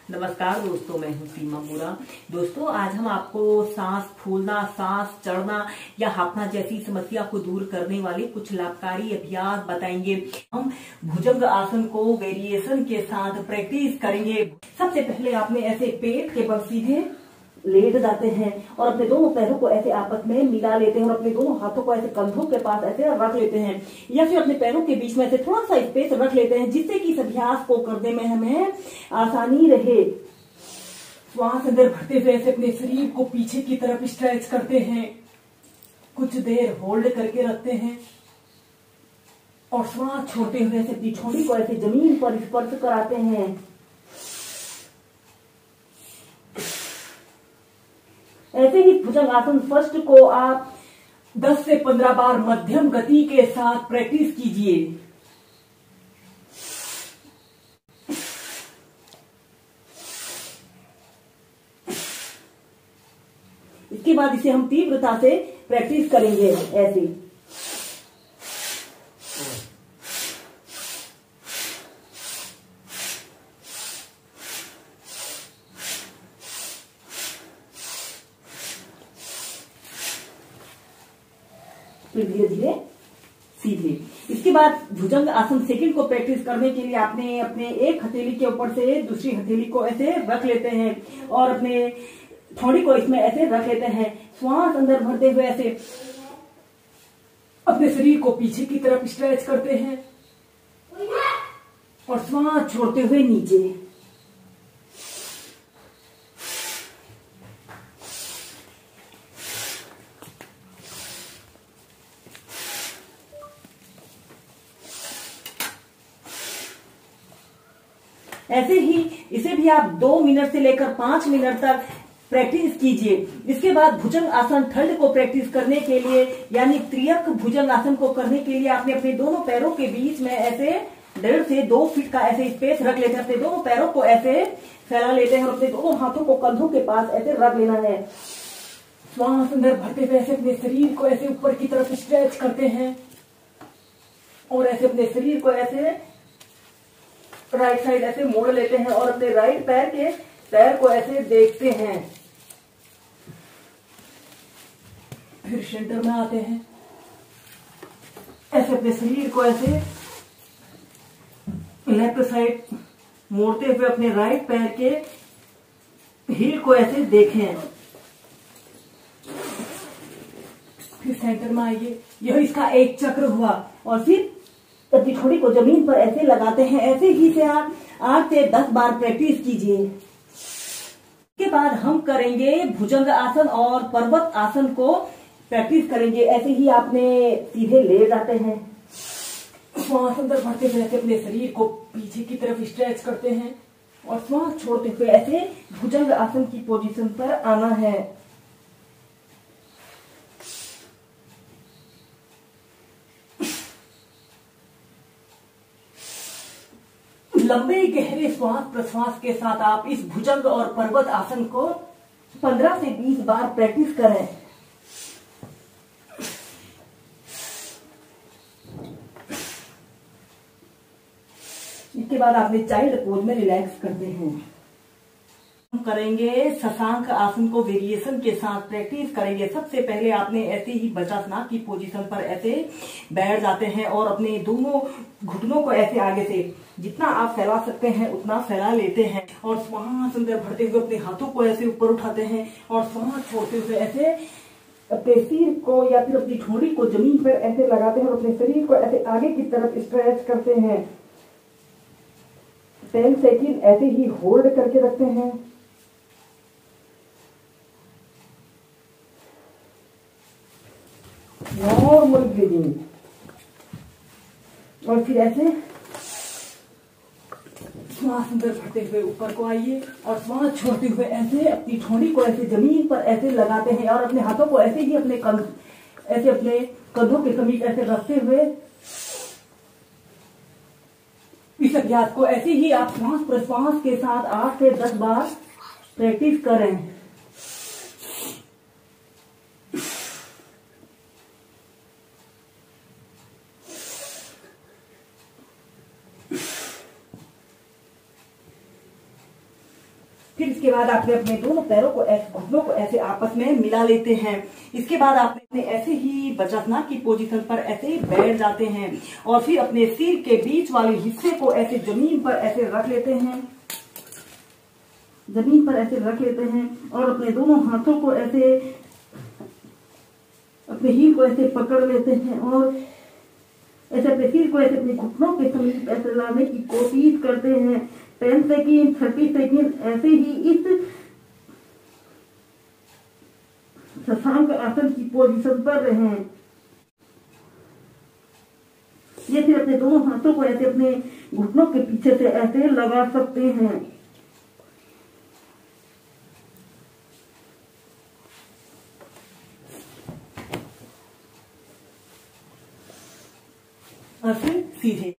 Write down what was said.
नमस्कार दोस्तों, मैं हूं सीमा बोरा। दोस्तों, आज हम आपको सांस फूलना, सांस चढ़ना या हांफना जैसी समस्या को दूर करने वाले कुछ लाभकारी अभ्यास बताएंगे। हम भुजंग आसन को वेरिएशन के साथ प्रैक्टिस करेंगे। सबसे पहले आपने ऐसे पेट के बल सीधे लेट जाते हैं और अपने दोनों पैरों को ऐसे आपस में मिला लेते हैं और अपने दोनों हाथों को ऐसे कंधों के पास ऐसे रख लेते हैं या फिर अपने पैरों के बीच में ऐसे थोड़ा सा स्पेस रख लेते हैं, जिससे कि इस अभ्यास को करने में हमें आसानी रहे। श्वास अंदर भरते हुए ऐसे अपने शरीर को पीछे की तरफ स्ट्रेच करते हैं, कुछ देर होल्ड करके रखते हैं और श्वास छोड़ते हुए ऐसे अपनी ठोड़ी को ऐसे जमीन पर स्पर्श कराते हैं। ऐसे ही भुजंग आसन फर्स्ट को आप 10 से 15 बार मध्यम गति के साथ प्रैक्टिस कीजिए। इसके बाद इसे हम तीव्रता से प्रैक्टिस करेंगे ऐसे। फिर धीरे धीरे सीधे। इसके बाद भुजंग आसन सेकंड को प्रैक्टिस करने के लिए आपने अपने एक हथेली के ऊपर से दूसरी हथेली को ऐसे रख लेते हैं और अपने थोड़ी को इसमें ऐसे रख लेते हैं। श्वास अंदर भरते हुए ऐसे अपने शरीर को पीछे की तरफ स्ट्रेच करते हैं और श्वास छोड़ते हुए नीचे। ऐसे ही इसे भी आप 2 मिनट से लेकर 5 मिनट तक प्रैक्टिस कीजिए। इसके बाद भुजंग आसन थर्ड को प्रैक्टिस करने के लिए यानी त्रियक भुजंग आसन को करने के लिए आपने अपने दोनों पैरों के बीच में ऐसे 1.5 से 2 फीट का ऐसे स्पेस रख लेते हैं। अपने दोनों पैरों को ऐसे फैला लेते हैं और अपने दोनों हाथों को कंधों के पास ऐसे रख लेना है। श्वास अंदर भरते हुए ऐसे अपने शरीर को ऐसे ऊपर की तरफ स्ट्रेच करते हैं और ऐसे अपने शरीर को ऐसे राइट साइड ऐसे मोड़ लेते हैं और अपने राइट पैर को ऐसे देखते हैं। फिर सेंटर में आते हैं, ऐसे अपने शरीर को ऐसे लेफ्ट साइड मोड़ते हुए अपने राइट पैर के हील को ऐसे देखें। फिर सेंटर में आइए, यह इसका एक चक्र हुआ और फिर अपनी थोड़ी को जमीन पर ऐसे लगाते हैं। ऐसे ही से आप 8 से 10 बार प्रैक्टिस कीजिए। इसके बाद हम करेंगे भुजंग आसन और पर्वत आसन को प्रैक्टिस करेंगे। ऐसे ही आपने सीधे ले जाते हैं, श्वास अंदर भरते हुए ऐसे अपने शरीर को पीछे की तरफ स्ट्रेच करते हैं और श्वास छोड़ते हुए ऐसे भुजंग आसन की पोजीशन पर आना है। लंबे गहरे श्वास प्रश्वास के साथ आप इस भुजंग और पर्वत आसन को 15 से 20 बार प्रैक्टिस करें। इसके बाद आपने चाइल्ड पोज में रिलैक्स करते हैं। हम करेंगे शशांक आसन को वेरिएशन के साथ प्रैक्टिस करेंगे। सबसे पहले आपने ऐसे ही वज्रासन की पोजीशन पर ऐसे बैठ जाते हैं और अपने दोनों घुटनों को ऐसे आगे से जितना आप फैला सकते हैं उतना फैला लेते हैं और श्वास अंदर भरते हुए अपने हाथों को ऐसे ऊपर उठाते हैं और श्वास छोड़ते हुए ऐसे अपने सिर को या फिर अपनी ठोड़ी को जमीन पर ऐसे लगाते हैं और अपने शरीर को ऐसे आगे की तरफ स्ट्रेच करते हैं। 10 सेकेंड ऐसे ही होल्ड करके रखते हैं। नॉर्मल ब्रीदिंग और फिर ऐसे श्वास अंदर भरते हुए ऊपर को आइए और श्वास छोड़ते हुए ऐसे अपनी ठोड़ी को ऐसे जमीन पर ऐसे लगाते हैं और अपने हाथों को ऐसे ही अपने कंधों के समीप ऐसे रखते हुए इस अभ्यास को ऐसे ही आप श्वास प्रश्वास के साथ 8 से 10 बार प्रैक्टिस करें। फिर इसके बाद आपने अपने दोनों पैरों को ऐसे, घुटनों को ऐसे आपस में मिला लेते हैं। इसके बाद आपने ऐसे ही वज्रासन की पोजीशन पर ऐसे ही बैठ जाते हैं और फिर अपने सिर के बीच वाले हिस्से को ऐसे जमीन पर ऐसे रख लेते हैं, जमीन पर ऐसे रख लेते हैं और अपने दोनों हाथों को ऐसे, अपने हील को ऐसे पकड़ लेते हैं और ऐसे अपने सिर को ऐसे अपने घुटनों के समीप ऐसे लाने की कोशिश करते हैं। 10 सेकेंड, 30 सेकेंड ऐसे ही इस शशांक आसन की पोजीशन पर रहें। ये फिर अपने दोनों हाथों को ऐसे अपने घुटनों के पीछे से ऐसे लगा सकते हैं। और फिर सीधे